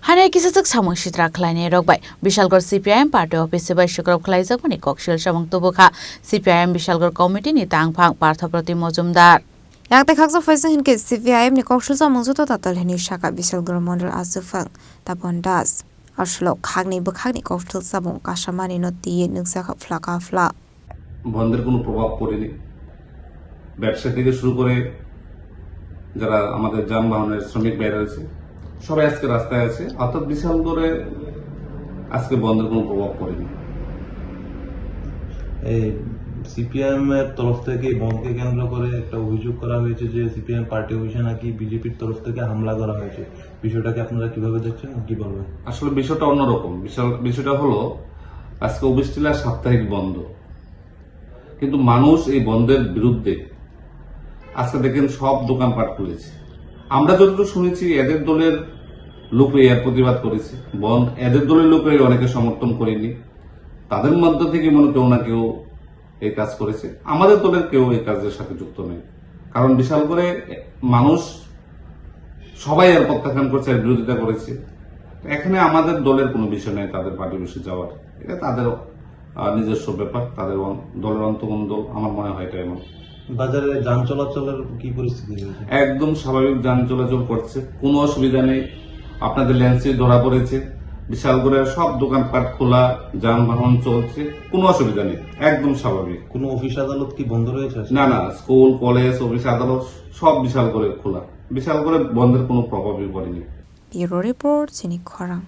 Hanya kisah samung sitra khlaini rokbai Bishalgarh CPIM party office bai shukrab khlaijak mani kokshil samung tubukha CPIM Bishalgarh committee ni tangphang Parthaprati Mojumdar Yakte khaksa faisa hinke CPIM ni kokshil samung juto tatal hini shaka Bishalgarh mondal asufang tapon das ashlo khagni bukhagni kokshil samung kashamani no tiye nungsakha flaka fla বন্ধের কোনো প্রভাব পড়েনি ব্যবসা থেকে শুরু করে যারা আমাদের যানবাহনের শ্রমিক ভাইরা আছে সবাই আজকে রাস্তায় আছে অর্থাৎ বিশালগড়ে আজকে বন্ধের কোনো প্রভাব পড়েনি এই সিপিএম এর তরফ থেকে বন্ধকে কেন্দ্র করে একটা অভিযোগ করা হয়েছে যে সিপিএম পার্টি অফিসে নাকি বিজেপির তরফ থেকে হামলা করা হয়েছে বিষয়টাকে আপনারা কিভাবে দেখছেন কি বলবেন আসলে বিষয়টা অন্যরকম বিষয়টা হলো আজকে অফিস টিলার সাপ্তাহিক বন্ধ কিন্তু মানুষ এই বন্ধের বিরুদ্ধে আজকে দেখেন সব দোকানপাট খুলেছে আমরা যতটুকু শুনেছি এদের দলের লোকই এর প্রতিবাদ করেছে বন্ধ এদের দলের লোকই অনেকে সমর্থন করেনি তাদের মধ্য থেকে মনে কেউ না কেউ এই কাজ করেছে আমাদের দলের কেউ এই কাজের সাথে যুক্ত নেই কারণ বিশাল করে মানুষ সবাই এর প্রত্যাখ্যান করছে এর বিরোধিতা করেছে এখানে আমাদের দলের কোনো বিষয় নেই তাদের পার্টি অফিসে যাওয়ার এটা তাদের নিজস্ব ব্যাপার তাদের দলের অন্তর্গত দল আমার মনে হয় এটা এমন বাজারে যান চলাচলের কি পরিস্থিতি রয়েছে একদম স্বাভাবিক যান চলাচল করছে কোনো অসুবিধা নেই আপনাদের লেন্সে ধরা পড়েছে বিশালগড়ের সব দোকানপাট খোলা যানবাহন চলছে কোনো অসুবিধা নেই একদম স্বাভাবিক কোনো অফিস আদালত কি বন্ধ রয়েছে না না স্কুল কলেজ অফিস আদালত সব বিশালগড়ে খোলা বিশালগড়ে বন্ধের কোনো প্রভাবই পড়েনি Bureau Report, Sini Khorang.